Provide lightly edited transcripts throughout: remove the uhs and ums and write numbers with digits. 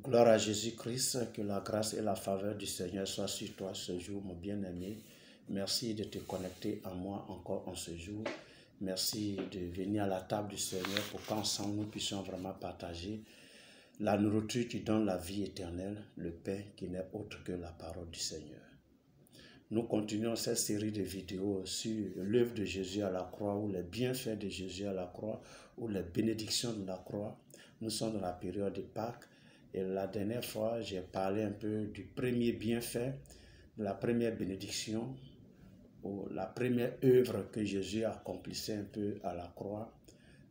Gloire à Jésus-Christ, que la grâce et la faveur du Seigneur soient sur toi ce jour, mon bien-aimé. Merci de te connecter à moi encore en ce jour. Merci de venir à la table du Seigneur pour qu'ensemble nous puissions vraiment partager la nourriture qui donne la vie éternelle, le pain qui n'est autre que la parole du Seigneur. Nous continuons cette série de vidéos sur l'œuvre de Jésus à la croix, ou les bienfaits de Jésus à la croix, ou les bénédictions de la croix. Nous sommes dans la période de Pâques. Et la dernière fois, j'ai parlé un peu du premier bienfait, de la première bénédiction, ou la première œuvre que Jésus accomplissait un peu à la croix,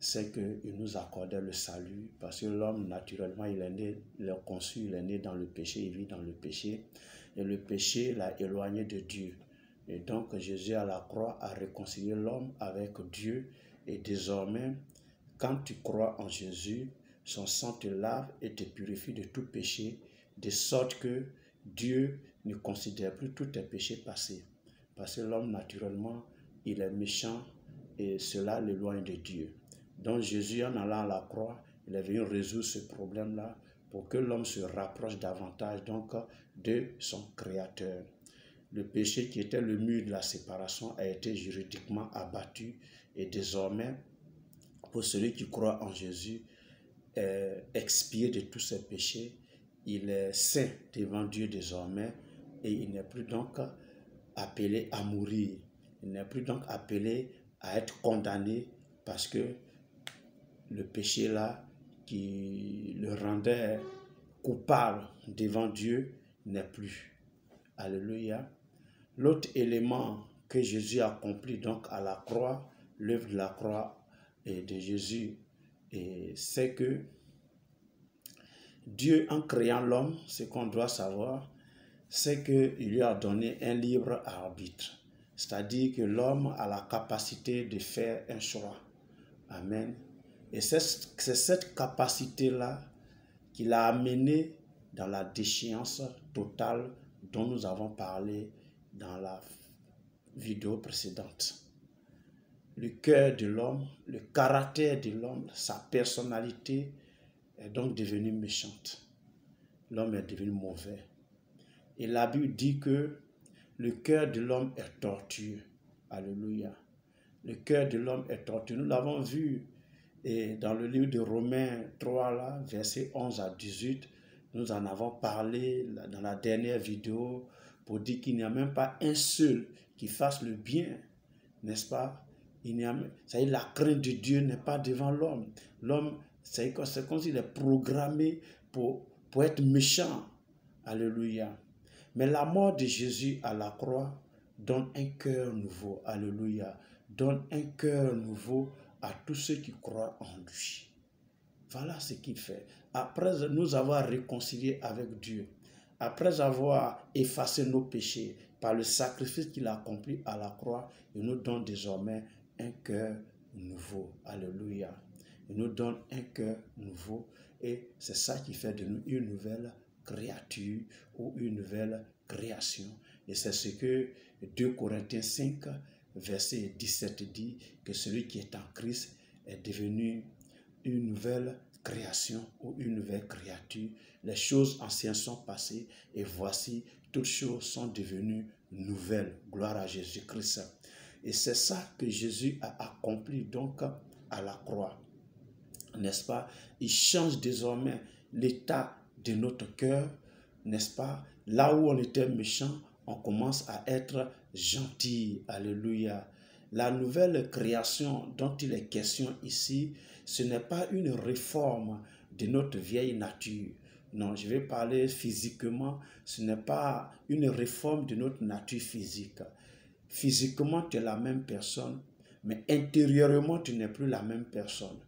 c'est qu'il nous accordait le salut, parce que l'homme, naturellement, il est né, il est conçu, il est né dans le péché, il vit dans le péché, et le péché l'a éloigné de Dieu. Et donc, Jésus à la croix a réconcilié l'homme avec Dieu, et désormais, quand tu crois en Jésus, son sang te lave et te purifie de tout péché, de sorte que Dieu ne considère plus tous tes péchés passés. Parce que l'homme, naturellement, il est méchant et cela l'éloigne de Dieu. Donc Jésus, en allant à la croix, il est venu résoudre ce problème-là pour que l'homme se rapproche davantage donc de son Créateur. Le péché qui était le mur de la séparation a été juridiquement abattu et désormais, pour celui qui croit en Jésus, expié de tous ses péchés, il est saint devant Dieu désormais et il n'est plus donc appelé à mourir, il n'est plus donc appelé à être condamné parce que le péché là qui le rendait coupable devant Dieu n'est plus. Alléluia. L'autre élément que Jésus a accompli donc à la croix, l'œuvre de la croix et de Jésus, et c'est que Dieu, en créant l'homme, ce qu'on doit savoir, c'est qu'il lui a donné un libre arbitre. C'est-à-dire que l'homme a la capacité de faire un choix. Amen. Et c'est cette capacité-là qui l'a amené dans la déchéance totale dont nous avons parlé dans la vidéo précédente. Le cœur de l'homme, le caractère de l'homme, sa personnalité est donc devenue méchante. L'homme est devenu mauvais. Et la Bible dit que le cœur de l'homme est tortueux. Alléluia. Le cœur de l'homme est tortueux. Nous l'avons vu et dans le livre de Romains 3, là, versets 11 à 18. Nous en avons parlé dans la dernière vidéo pour dire qu'il n'y a même pas un seul qui fasse le bien, n'est-ce pas? C'est-à-dire la crainte de Dieu n'est pas devant l'homme. L'homme, c'est comme s'il est programmé pour être méchant. Alléluia. Mais la mort de Jésus à la croix donne un cœur nouveau. Alléluia. Donne un cœur nouveau à tous ceux qui croient en lui. Voilà ce qu'il fait. Après nous avoir réconciliés avec Dieu, après avoir effacé nos péchés par le sacrifice qu'il a accompli à la croix, il nous donne désormais un cœur nouveau. Alléluia. Il nous donne un cœur nouveau et c'est ça qui fait de nous une nouvelle créature ou une nouvelle création. Et c'est ce que 2 Corinthiens 5, verset 17 dit, que celui qui est en Christ est devenu une nouvelle création ou une nouvelle créature. Les choses anciennes sont passées et voici, toutes choses sont devenues nouvelles. Gloire à Jésus-Christ. Et c'est ça que Jésus a accompli donc à la croix. N'est-ce pas? Il change désormais l'état de notre cœur, n'est-ce pas? Là où on était méchant, on commence à être gentil. Alléluia. La nouvelle création dont il est question ici, ce n'est pas une réforme de notre vieille nature. Non, je vais parler physiquement, ce n'est pas une réforme de notre nature physique. Physiquement, tu es la même personne, mais intérieurement, tu n'es plus la même personne.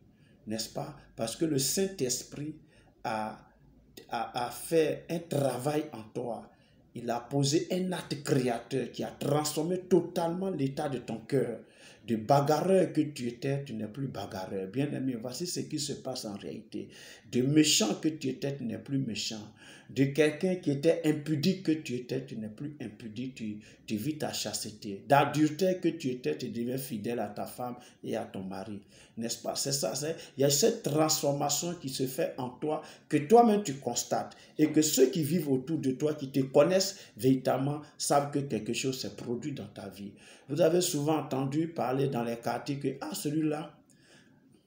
N'est-ce pas? Parce que le Saint-Esprit a fait un travail en toi. Il a posé un acte créateur qui a transformé totalement l'état de ton cœur. De bagarreur que tu étais, tu n'es plus bagarreur. Bien-aimé, voici ce qui se passe en réalité. De méchant que tu étais, tu n'es plus méchant. De quelqu'un qui était impudique que tu étais, tu n'es plus impudique, tu vis ta chasteté. D'adultère que tu étais, tu deviens fidèle à ta femme et à ton mari. N'est-ce pas? C'est ça, il y a cette transformation qui se fait en toi, que toi-même tu constates. Et que ceux qui vivent autour de toi, qui te connaissent véritablement, savent que quelque chose s'est produit dans ta vie. Vous avez souvent entendu parler dans les quartiers que, ah, celui-là,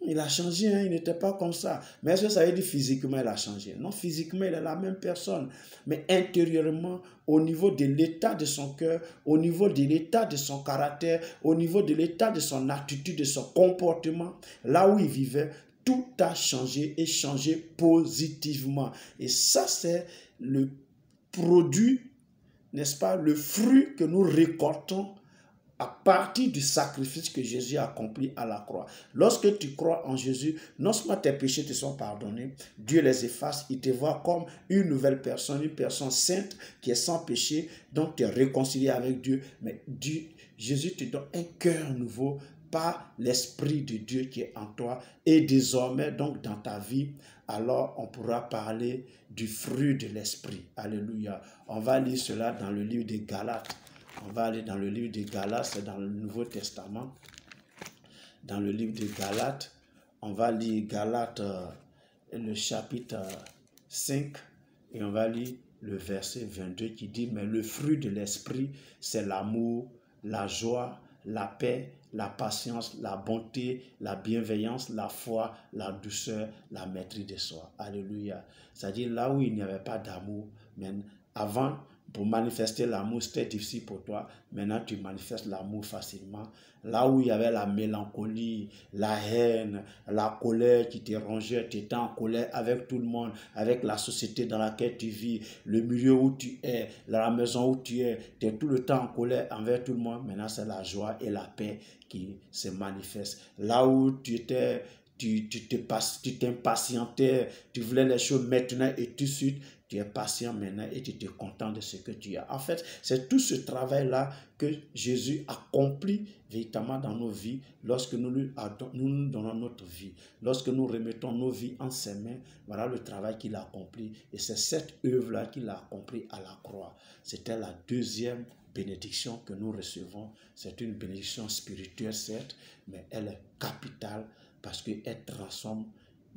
il a changé, hein, il n'était pas comme ça. Mais est-ce que ça veut dire physiquement il a changé? Non, physiquement il est la même personne. Mais intérieurement, au niveau de l'état de son cœur, au niveau de l'état de son caractère, au niveau de l'état de son attitude, de son comportement, là où il vivait, tout a changé et changé positivement. Et ça, c'est le produit, n'est-ce pas, le fruit que nous récoltons à partir du sacrifice que Jésus a accompli à la croix. Lorsque tu crois en Jésus, non seulement tes péchés te sont pardonnés, Dieu les efface, il te voit comme une nouvelle personne, une personne sainte qui est sans péché, donc tu es réconcilié avec Dieu, mais Jésus te donne un cœur nouveau par l'Esprit de Dieu qui est en toi, et désormais donc dans ta vie, alors on pourra parler du fruit de l'Esprit. Alléluia. On va lire cela dans le livre des Galates. On va aller dans le livre de Galates, c'est dans le Nouveau Testament. Dans le livre de Galates, on va lire Galates, le chapitre 5, et on va lire le verset 22 qui dit, mais le fruit de l'esprit, c'est l'amour, la joie, la paix, la patience, la bonté, la bienveillance, la foi, la douceur, la maîtrise de soi. Alléluia. C'est-à-dire là où il n'y avait pas d'amour, mais avant, pour manifester l'amour, c'était difficile pour toi. Maintenant, tu manifestes l'amour facilement. Là où il y avait la mélancolie, la haine, la colère qui te rongeait, tu étais en colère avec tout le monde, avec la société dans laquelle tu vis, le milieu où tu es, la maison où tu es tout le temps en colère envers tout le monde. Maintenant, c'est la joie et la paix qui se manifestent. Là où tu étais, tu t'impatientais, tu voulais les choses maintenant et tout de suite, tu es patient maintenant et tu es content de ce que tu as. En fait, c'est tout ce travail-là que Jésus accomplit véritablement dans nos vies lorsque nous nous donnons notre vie. Lorsque nous remettons nos vies en ses mains, voilà le travail qu'il a accompli. Et c'est cette œuvre-là qu'il a accomplie à la croix. C'était la deuxième bénédiction que nous recevons. C'est une bénédiction spirituelle, certes, mais elle est capitale parce qu'elle transforme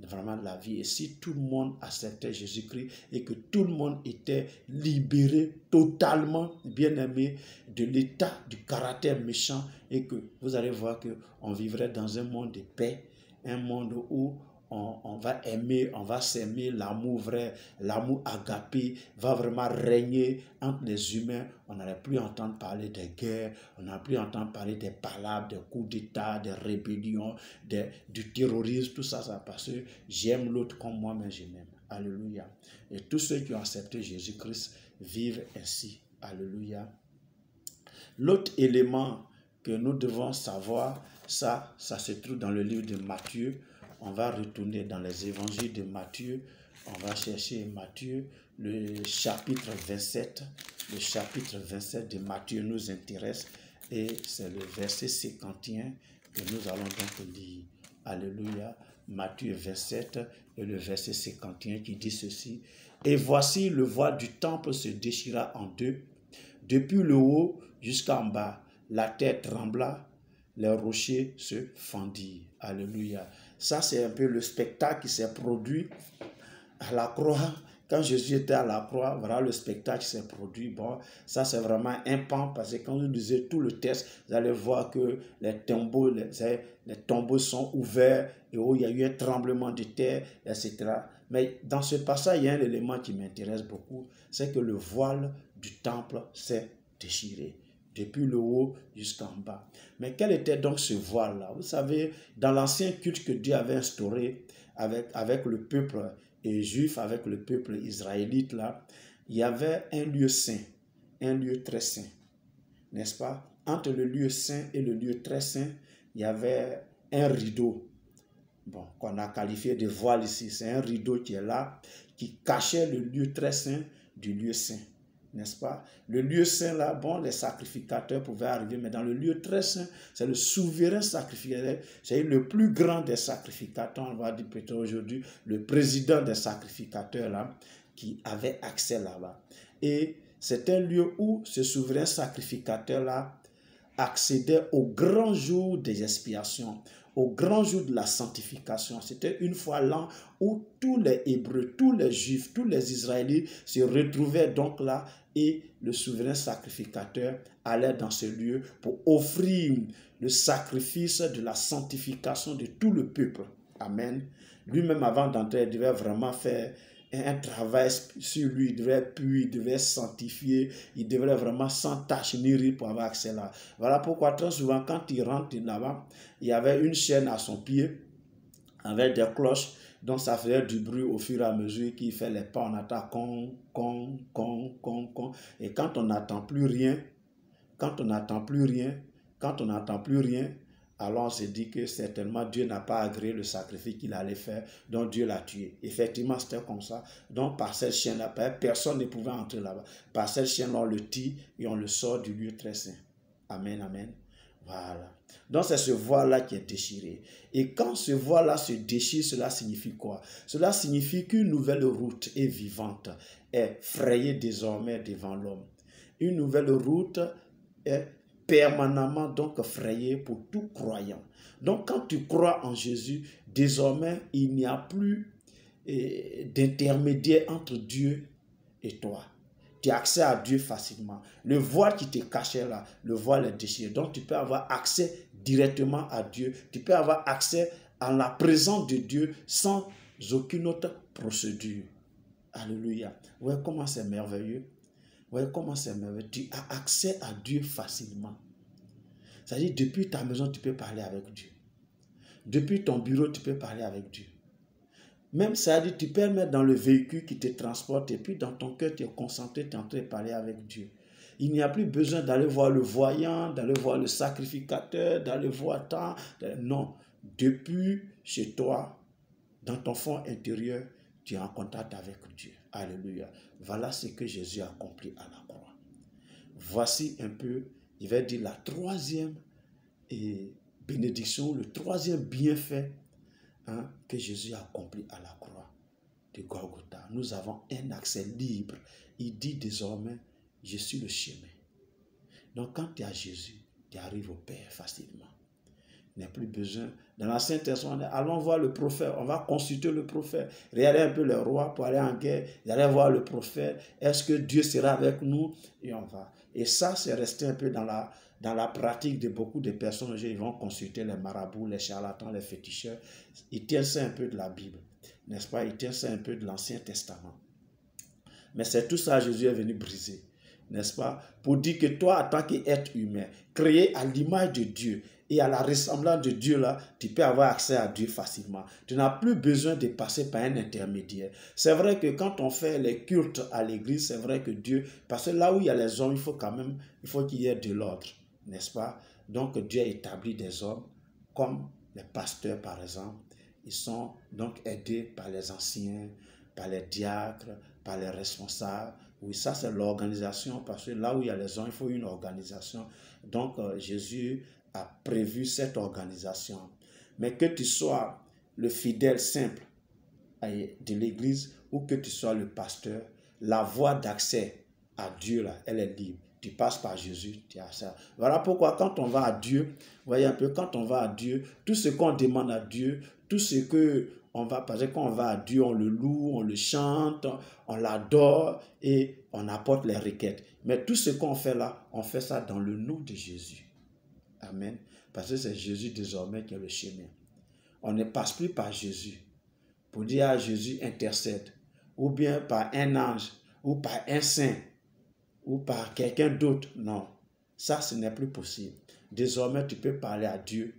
vraiment la vie. Et si tout le monde acceptait Jésus-Christ et que tout le monde était libéré totalement, bien aimé, de l'état du caractère méchant, et que vous allez voir qu'on vivrait dans un monde de paix, un monde où on va aimer, on va s'aimer, l'amour vrai, l'amour agapé va vraiment régner entre les humains. On n'allait plus entendre parler des guerres, on n'allait plus entendre parler des palabres, des coups d'État, des rébellions, du terrorisme, tout ça, ça parce que j'aime l'autre comme moi, mais je m'aime. Alléluia. Et tous ceux qui ont accepté Jésus-Christ vivent ainsi. Alléluia. L'autre élément que nous devons savoir, ça se trouve dans le livre de Matthieu. On va retourner dans les évangiles de Matthieu. On va chercher Matthieu, le chapitre 27. Le chapitre 27 de Matthieu nous intéresse et c'est le verset 51 que nous allons donc lire. Alléluia. Matthieu 27 et le verset 51 qui dit ceci. Et voici le voile du temple se déchira en deux, depuis le haut jusqu'en bas. La terre trembla, les rochers se fendirent. Alléluia. Ça, c'est un peu le spectacle qui s'est produit à la croix. Quand Jésus était à la croix, voilà le spectacle qui s'est produit. Bon, ça, c'est vraiment un pan, parce que quand vous lisez tout le texte, vous allez voir que les tombeaux sont ouverts et où il y a eu un tremblement de terre, etc. Mais dans ce passage, il y a un élément qui m'intéresse beaucoup, c'est que le voile du temple s'est déchiré, depuis le haut jusqu'en bas. Mais quel était donc ce voile-là? Vous savez, dans l'ancien culte que Dieu avait instauré avec le peuple juif, avec le peuple israélite, là, il y avait un lieu saint, un lieu très saint, n'est-ce pas? Entre le lieu saint et le lieu très saint, il y avait un rideau, bon, qu'on a qualifié de voile ici. C'est un rideau qui est là, qui cachait le lieu très saint du lieu saint. n'est-ce pas? Le lieu saint là, bon, les sacrificateurs pouvaient arriver, mais dans le lieu très saint, c'est le souverain sacrificateur, c'est le plus grand des sacrificateurs, on va dire peut-être aujourd'hui, le président des sacrificateurs là, qui avait accès là-bas. Et c'est un lieu où ce souverain sacrificateur là accédait au grand jour des expiations, au grand jour de la sanctification. C'était une fois l'an où tous les Hébreux, tous les Juifs, tous les Israélites se retrouvaient donc là et le souverain sacrificateur allait dans ce lieu pour offrir le sacrifice de la sanctification de tout le peuple. Amen. Lui-même, avant d'entrer, il devait vraiment faire un travail sur lui, il devait puer, il devait sanctifier, il devait vraiment sans tache ni rire pour avoir accès là. Voilà pourquoi très souvent quand il rentre là-bas, il y avait une chaîne à son pied avec des cloches, donc ça faisait du bruit au fur et à mesure qu'il fait les pas, on attend con, con, con, con, con, et quand on n'entend plus rien, quand on n'entend plus rien, alors on se dit que certainement Dieu n'a pas agréé le sacrifice qu'il allait faire, donc Dieu l'a tué. Effectivement, c'était comme ça. Donc par cette chaîne-là, personne ne pouvait entrer là-bas. Par cette chaîne-là, on le tire et on le sort du lieu très saint. Amen, amen. Voilà. Donc c'est ce voile-là qui est déchiré. Et quand ce voile-là se déchire, cela signifie quoi? Cela signifie qu'une nouvelle route est vivante, est frayée désormais devant l'homme. Une nouvelle route est permanemment donc frayé pour tout croyant. Donc quand tu crois en Jésus, désormais il n'y a plus d'intermédiaire entre Dieu et toi. Tu as accès à Dieu facilement. Le voile qui te cachait là, le voile est déchiré. Donc tu peux avoir accès directement à Dieu. Tu peux avoir accès à la présence de Dieu sans aucune autre procédure. Alléluia. Vous voyez comment c'est merveilleux? Vous voyez comment c'est merveilleux? Tu as accès à Dieu facilement. C'est-à-dire, depuis ta maison, tu peux parler avec Dieu. Depuis ton bureau, tu peux parler avec Dieu. Même, c'est-à-dire, tu peux mettre dans le véhicule qui te transporte et puis dans ton cœur, tu es concentré, tu es en train de parler avec Dieu. Il n'y a plus besoin d'aller voir le voyant, d'aller voir le sacrificateur, d'aller voir tant. Non, depuis chez toi, dans ton fond intérieur, tu es en contact avec Dieu. Alléluia. Voilà ce que Jésus a accompli à la croix. Voici un peu, il va dire, la troisième bénédiction, le troisième bienfait que Jésus a accompli à la croix de Golgotha. Nous avons un accès libre. Il dit désormais, je suis le chemin. Donc quand tu as Jésus, tu arrives au Père facilement. Il n'y a plus besoin. Dans l'Ancien Testament, allons voir le prophète. On va consulter le prophète. Regardez un peu le roi pour aller en guerre. Allez voir le prophète. Est-ce que Dieu sera avec nous? Et on va. Et ça, c'est resté un peu dans la pratique de beaucoup de personnes. Ils vont consulter les marabouts, les charlatans, les féticheurs. Ils tiennent ça un peu de la Bible. N'est-ce pas? Ils tiennent ça un peu de l'Ancien Testament. Mais c'est tout ça Jésus est venu briser. N'est-ce pas? Pour dire que toi, en tant qu'être humain, créé à l'image de Dieu et à la ressemblance de Dieu, là, tu peux avoir accès à Dieu facilement. Tu n'as plus besoin de passer par un intermédiaire. C'est vrai que quand on fait les cultes à l'église, c'est vrai que Dieu, parce que là où il y a les hommes, il faut qu'il y ait de l'ordre, n'est-ce pas? Donc Dieu a établi des hommes comme les pasteurs, par exemple. Ils sont donc aidés par les anciens, par les diacres, par les responsables. Oui, ça c'est l'organisation, parce que là où il y a les hommes, il faut une organisation. Donc Jésus a prévu cette organisation. Mais que tu sois le fidèle simple de l'église ou que tu sois le pasteur, la voie d'accès à Dieu, là, elle est libre. Tu passes par Jésus, tu as ça. Voilà pourquoi quand on va à Dieu, vous voyez un peu, quand on va à Dieu, tout ce qu'on demande à Dieu, tout ce que on va, parce que quand on va à Dieu, on le loue, on le chante, on l'adore et on apporte les requêtes. Mais tout ce qu'on fait là, on fait ça dans le nom de Jésus. Amen. Parce que c'est Jésus désormais qui est le chemin. On ne passe plus par Jésus pour dire à Jésus intercède, ou bien par un ange, ou par un saint, ou par quelqu'un d'autre. Non, ça ce n'est plus possible. Désormais, tu peux parler à Dieu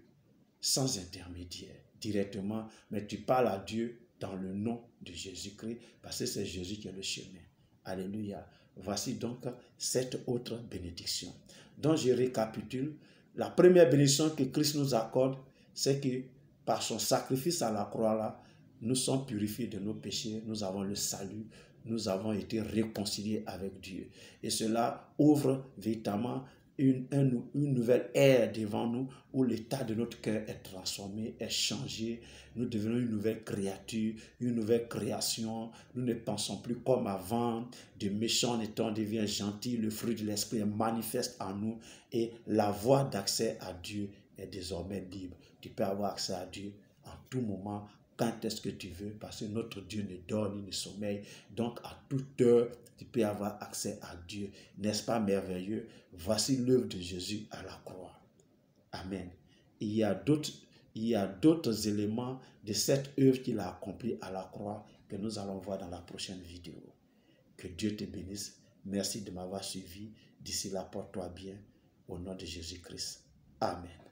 sans intermédiaire, directement, mais tu parles à Dieu dans le nom de Jésus-Christ, parce que c'est Jésus qui est le chemin. Alléluia. Voici donc cette autre bénédiction. Donc je récapitule. La première bénédiction que Christ nous accorde, c'est que par son sacrifice à la croix là, nous sommes purifiés de nos péchés, nous avons le salut, nous avons été réconciliés avec Dieu. Et cela ouvre véritablement une nouvelle ère devant nous où l'état de notre cœur est transformé, est changé. Nous devenons une nouvelle créature, une nouvelle création. Nous ne pensons plus comme avant. De méchants étant devient gentil. Le fruit de l'esprit est manifeste en nous et la voie d'accès à Dieu est désormais libre. Tu peux avoir accès à Dieu en tout moment, quand est-ce que tu veux, parce que notre Dieu ne dort ni ne sommeille. Donc, à toute heure, tu peux avoir accès à Dieu. N'est-ce pas merveilleux? Voici l'œuvre de Jésus à la croix. Amen. Il y a d'autres éléments de cette œuvre qu'il a accomplie à la croix que nous allons voir dans la prochaine vidéo. Que Dieu te bénisse. Merci de m'avoir suivi. D'ici là, porte-toi bien. Au nom de Jésus-Christ. Amen.